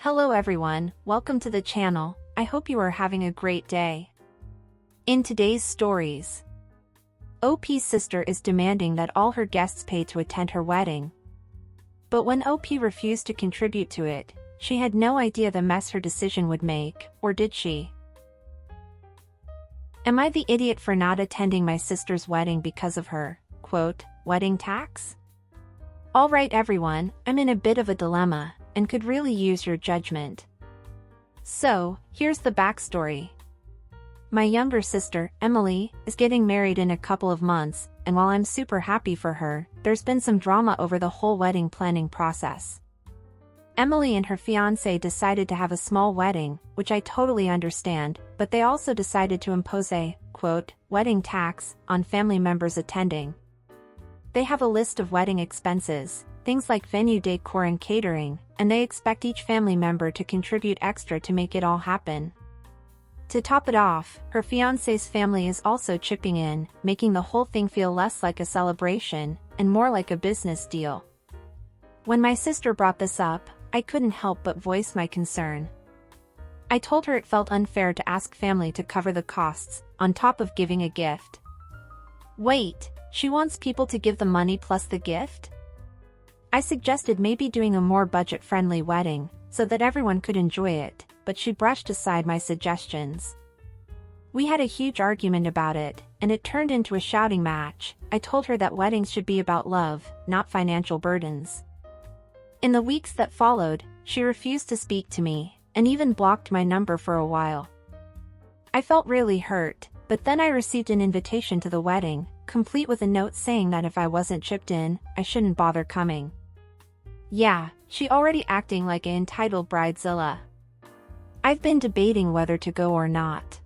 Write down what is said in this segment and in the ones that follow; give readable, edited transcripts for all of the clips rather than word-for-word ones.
Hello everyone, welcome to the channel. I hope you are having a great day. In today's stories, OP's sister is demanding that all her guests pay to attend her wedding. But when OP refused to contribute to it, she had no idea the mess her decision would make, or did she? Am I the idiot for not attending my sister's wedding because of her, quote, wedding tax? Alright everyone, I'm in a bit of a dilemma, and could really use your judgment. So, here's the backstory. My younger sister, Emily, is getting married in a couple of months, and while I'm super happy for her, there's been some drama over the whole wedding planning process. Emily and her fiancé decided to have a small wedding, which I totally understand, but they also decided to impose a, quote, wedding tax on family members attending. They have a list of wedding expenses, things like venue decor and catering, and they expect each family member to contribute extra to make it all happen. To top it off, her fiancé's family is also chipping in, making the whole thing feel less like a celebration, and more like a business deal. When my sister brought this up, I couldn't help but voice my concern. I told her it felt unfair to ask family to cover the costs, on top of giving a gift. Wait, she wants people to give the money plus the gift? I suggested maybe doing a more budget-friendly wedding, so that everyone could enjoy it, but she brushed aside my suggestions. We had a huge argument about it, and it turned into a shouting match. I told her that weddings should be about love, not financial burdens. In the weeks that followed, she refused to speak to me, and even blocked my number for a while. I felt really hurt, but then I received an invitation to the wedding, complete with a note saying that if I wasn't chipped in, I shouldn't bother coming. Yeah, she already acting like an entitled bridezilla. I've been debating whether to go or not.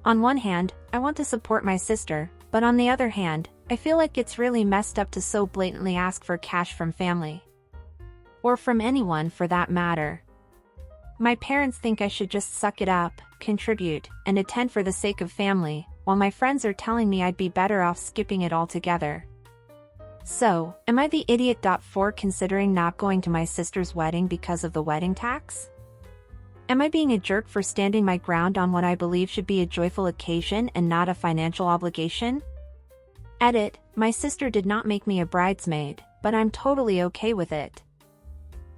On one hand, I want to support my sister, but on the other hand, I feel like it's really messed up to so blatantly ask for cash from family. Or from anyone for that matter. My parents think I should just suck it up, contribute, and attend for the sake of family, while my friends are telling me I'd be better off skipping it altogether. So, am I the idiot for considering not going to my sister's wedding because of the wedding tax? Am I being a jerk for standing my ground on what I believe should be a joyful occasion and not a financial obligation? Edit, my sister did not make me a bridesmaid, but I'm totally okay with it.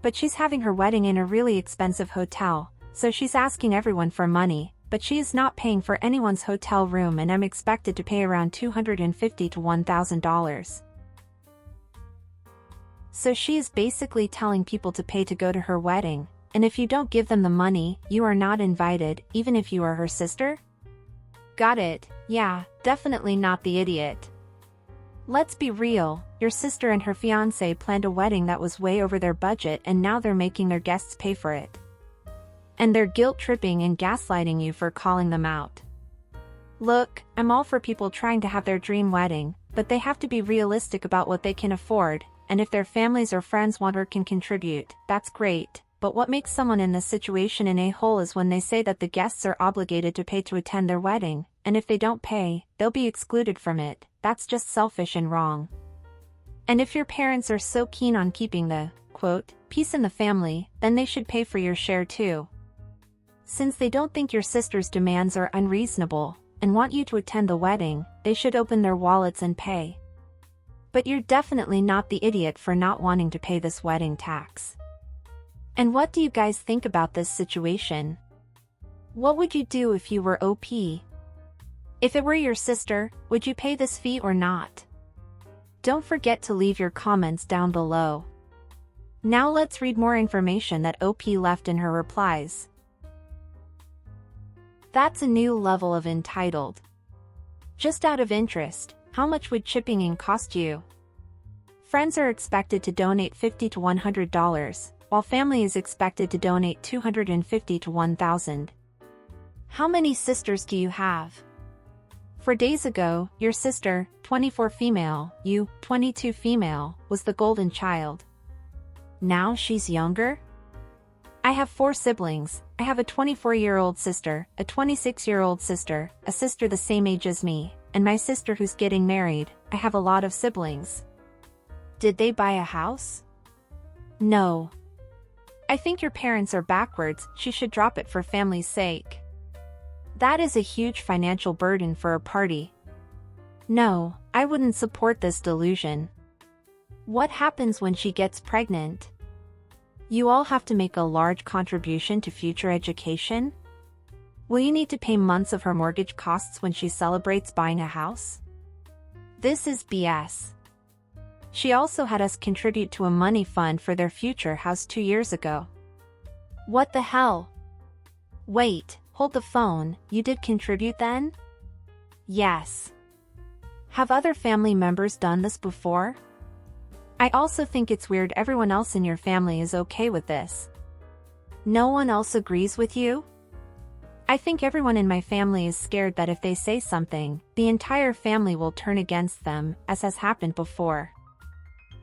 But she's having her wedding in a really expensive hotel, so she's asking everyone for money, but she is not paying for anyone's hotel room and I'm expected to pay around $250 to $1,000. So she is basically telling people to pay to go to her wedding, and if you don't give them the money, you are not invited, even if you are her sister? Got it, yeah, definitely not the idiot. Let's be real, your sister and her fiancé planned a wedding that was way over their budget and now they're making their guests pay for it. And they're guilt-tripping and gaslighting you for calling them out. Look, I'm all for people trying to have their dream wedding, but they have to be realistic about what they can afford, and if their families or friends want or can contribute, that's great, but what makes someone in this situation an a-hole is when they say that the guests are obligated to pay to attend their wedding, and if they don't pay, they'll be excluded from it. That's just selfish and wrong. And if your parents are so keen on keeping the, quote, peace in the family, then they should pay for your share too. Since they don't think your sister's demands are unreasonable, and want you to attend the wedding, they should open their wallets and pay. But you're definitely not the idiot for not wanting to pay this wedding tax. And what do you guys think about this situation? What would you do if you were OP? If it were your sister, would you pay this fee or not? Don't forget to leave your comments down below. Now let's read more information that OP left in her replies. That's a new level of entitled. Just out of interest, how much would chipping in cost you? Friends are expected to donate $50 to $100, while family is expected to donate $250 to $1,000. How many sisters do you have? 4 days ago, your sister, 24 female, you, 22 female, was the golden child. Now she's younger? I have 4 siblings. I have a 24-year-old sister, a 26-year-old sister, a sister the same age as me, and my sister who's getting married. I have a lot of siblings. Did they buy a house? No. I think your parents are backwards, she should drop it for family's sake. That is a huge financial burden for a party. No, I wouldn't support this delusion. What happens when she gets pregnant? You all have to make a large contribution to future education? Will you need to pay months of her mortgage costs when she celebrates buying a house? This is BS. She also had us contribute to a money fund for their future house 2 years ago. What the hell? Wait, hold the phone, you did contribute then? Yes. Have other family members done this before? I also think it's weird everyone else in your family is okay with this. No one else agrees with you? I think everyone in my family is scared that if they say something, the entire family will turn against them, as has happened before.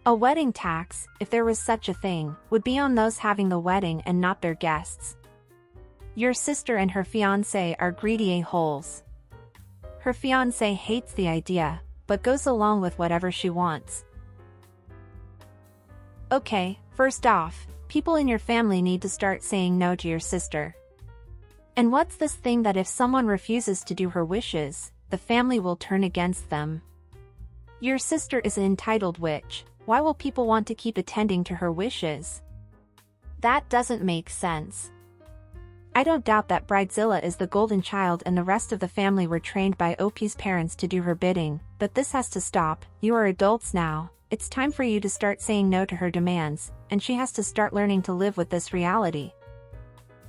A wedding tax, if there was such a thing, would be on those having the wedding and not their guests. Your sister and her fiancé are greedy a-holes. Her fiancé hates the idea, but goes along with whatever she wants. Okay, first off, people in your family need to start saying no to your sister. And what's this thing that if someone refuses to do her wishes, the family will turn against them? Your sister is an entitled witch. Why will people want to keep attending to her wishes? That doesn't make sense. I don't doubt that Bridezilla is the golden child and the rest of the family were trained by OP's parents to do her bidding, but this has to stop. You are adults now. It's time for you to start saying no to her demands, and she has to start learning to live with this reality.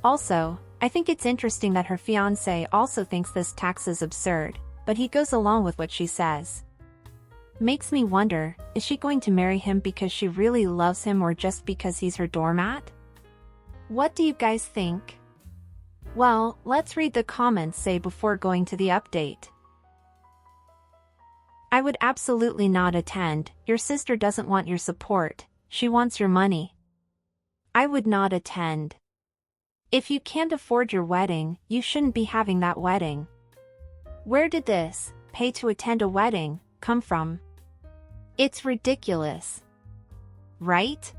Also, I think it's interesting that her fiancé also thinks this tax is absurd, but he goes along with what she says. Makes me wonder, is she going to marry him because she really loves him or just because he's her doormat? What do you guys think? Well, let's read the comments say before going to the update. I would absolutely not attend. Your sister doesn't want your support, she wants your money. I would not attend. If you can't afford your wedding, you shouldn't be having that wedding. Where did this, pay to attend a wedding, come from? It's ridiculous. Right?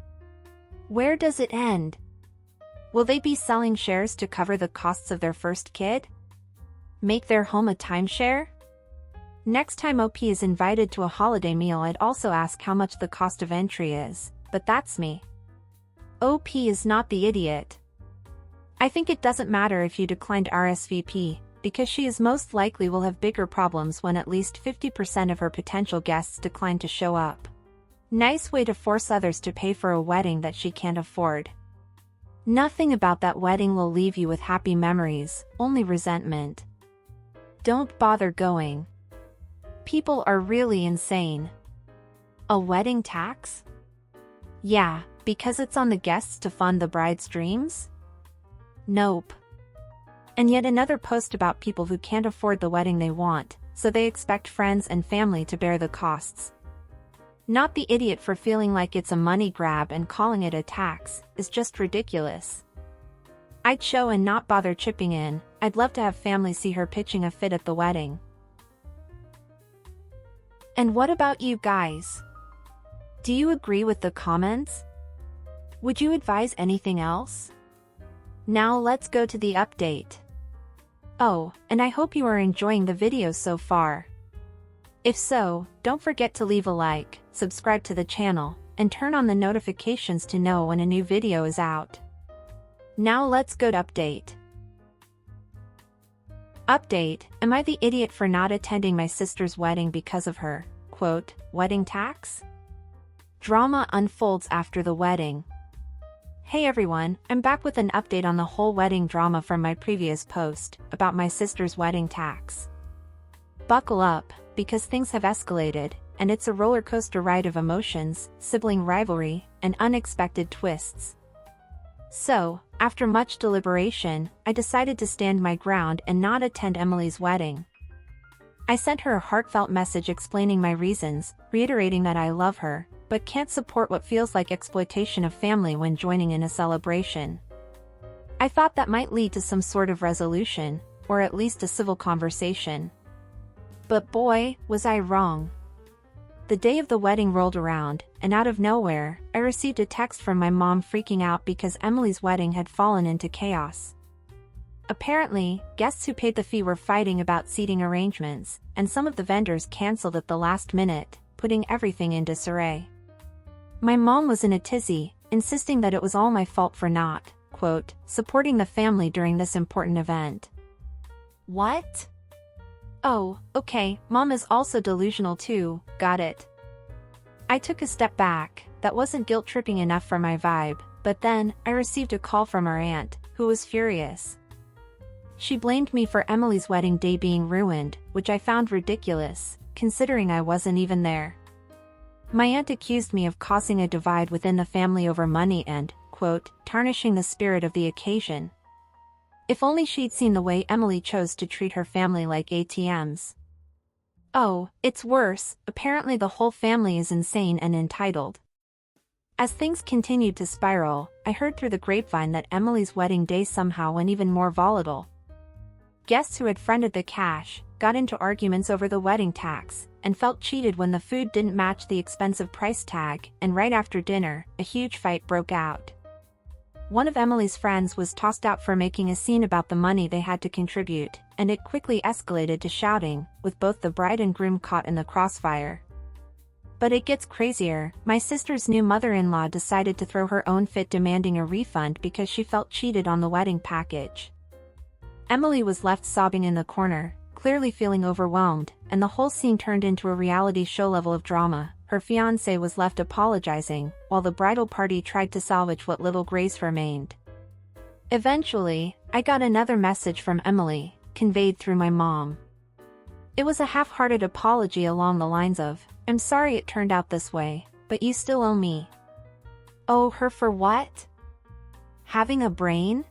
Where does it end? Will they be selling shares to cover the costs of their first kid? Make their home a timeshare? Next time OP is invited to a holiday meal, I'd also ask how much the cost of entry is, but that's me. OP is not the idiot. I think it doesn't matter if you declined RSVP, because she is most likely will have bigger problems when at least 50% of her potential guests decline to show up. Nice way to force others to pay for a wedding that she can't afford. Nothing about that wedding will leave you with happy memories, only resentment. Don't bother going. People are really insane. A wedding tax? Yeah, because it's on the guests to fund the bride's dreams? Nope. And yet another post about people who can't afford the wedding they want, so they expect friends and family to bear the costs. Not the idiot for feeling like it's a money grab and calling it a tax, is just ridiculous. I'd show and not bother chipping in. I'd love to have family see her pitching a fit at the wedding. And what about you guys? Do you agree with the comments? Would you advise anything else? Now let's go to the update. Oh, and I hope you are enjoying the video so far. If so, don't forget to leave a like, subscribe to the channel, and turn on the notifications to know when a new video is out. Now let's go to update. Update, am I the idiot for not attending my sister's wedding because of her, quote, wedding tax? Drama unfolds after the wedding. Hey everyone, I'm back with an update on the whole wedding drama from my previous post, about my sister's wedding tax. Buckle up, because things have escalated, and it's a roller coaster ride of emotions, sibling rivalry, and unexpected twists. So, after much deliberation, I decided to stand my ground and not attend Emily's wedding. I sent her a heartfelt message explaining my reasons, reiterating that I love her, but can't support what feels like exploitation of family when joining in a celebration. I thought that might lead to some sort of resolution, or at least a civil conversation. But boy, was I wrong. The day of the wedding rolled around, and out of nowhere, I received a text from my mom freaking out because Emily's wedding had fallen into chaos. Apparently, guests who paid the fee were fighting about seating arrangements, and some of the vendors canceled at the last minute, putting everything in disarray. My mom was in a tizzy, insisting that it was all my fault for not, quote, supporting the family during this important event. What? Oh, okay, mom is also delusional too, got it. I took a step back. That wasn't guilt-tripping enough for my vibe, but then, I received a call from our aunt, who was furious. She blamed me for Emily's wedding day being ruined, which I found ridiculous, considering I wasn't even there. My aunt accused me of causing a divide within the family over money and, quote, tarnishing the spirit of the occasion. If only she'd seen the way Emily chose to treat her family like ATMs. Oh, it's worse, apparently the whole family is insane and entitled. As things continued to spiral, I heard through the grapevine that Emily's wedding day somehow went even more volatile. Guests who had fronted the cash got into arguments over the wedding tax, and felt cheated when the food didn't match the expensive price tag, and right after dinner, a huge fight broke out. One of Emily's friends was tossed out for making a scene about the money they had to contribute, and it quickly escalated to shouting, with both the bride and groom caught in the crossfire. But it gets crazier. My sister's new mother-in-law decided to throw her own fit demanding a refund because she felt cheated on the wedding package. Emily was left sobbing in the corner, clearly feeling overwhelmed, and the whole scene turned into a reality show level of drama. Her fiancé was left apologizing, while the bridal party tried to salvage what little grace remained. Eventually, I got another message from Emily, conveyed through my mom. It was a half-hearted apology along the lines of, "I'm sorry it turned out this way, but you still owe me." Owe her for what? Having a brain?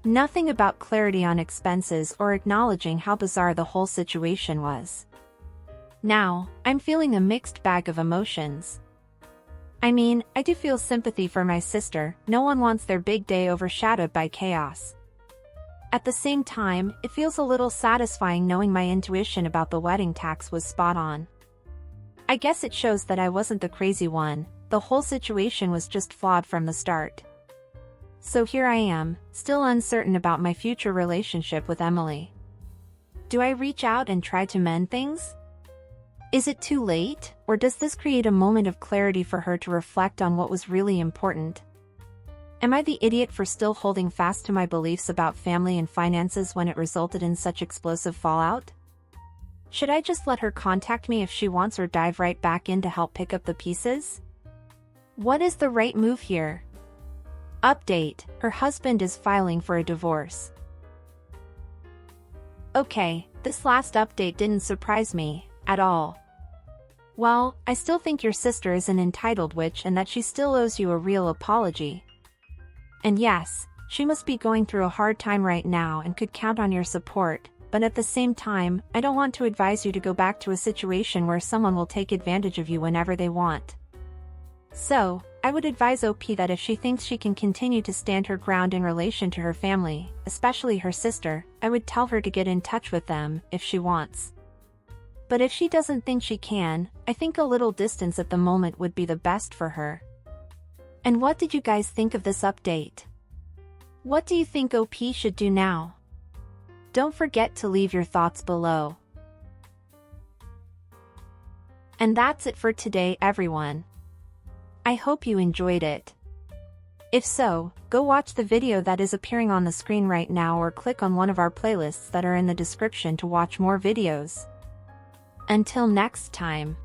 Nothing about clarity on expenses or acknowledging how bizarre the whole situation was. Now, I'm feeling a mixed bag of emotions. I mean, I do feel sympathy for my sister. No one wants their big day overshadowed by chaos. At the same time, it feels a little satisfying knowing my intuition about the wedding tax was spot on. I guess it shows that I wasn't the crazy one. The whole situation was just flawed from the start. So here I am, still uncertain about my future relationship with Emily. Do I reach out and try to mend things? Is it too late, or does this create a moment of clarity for her to reflect on what was really important? Am I the idiot for still holding fast to my beliefs about family and finances when it resulted in such explosive fallout? Should I just let her contact me if she wants or dive right back in to help pick up the pieces? What is the right move here? Update: her husband is filing for a divorce. Okay, this last update didn't surprise me at all. Well, I still think your sister is an entitled witch and that she still owes you a real apology. And yes, she must be going through a hard time right now and could count on your support, but at the same time, I don't want to advise you to go back to a situation where someone will take advantage of you whenever they want. So, I would advise OP that if she thinks she can continue to stand her ground in relation to her family, especially her sister, I would tell her to get in touch with them, if she wants. But if she doesn't think she can, I think a little distance at the moment would be the best for her. And what did you guys think of this update? What do you think OP should do now? Don't forget to leave your thoughts below. And that's it for today, everyone. I hope you enjoyed it. If so, go watch the video that is appearing on the screen right now or click on one of our playlists that are in the description to watch more videos. Until next time.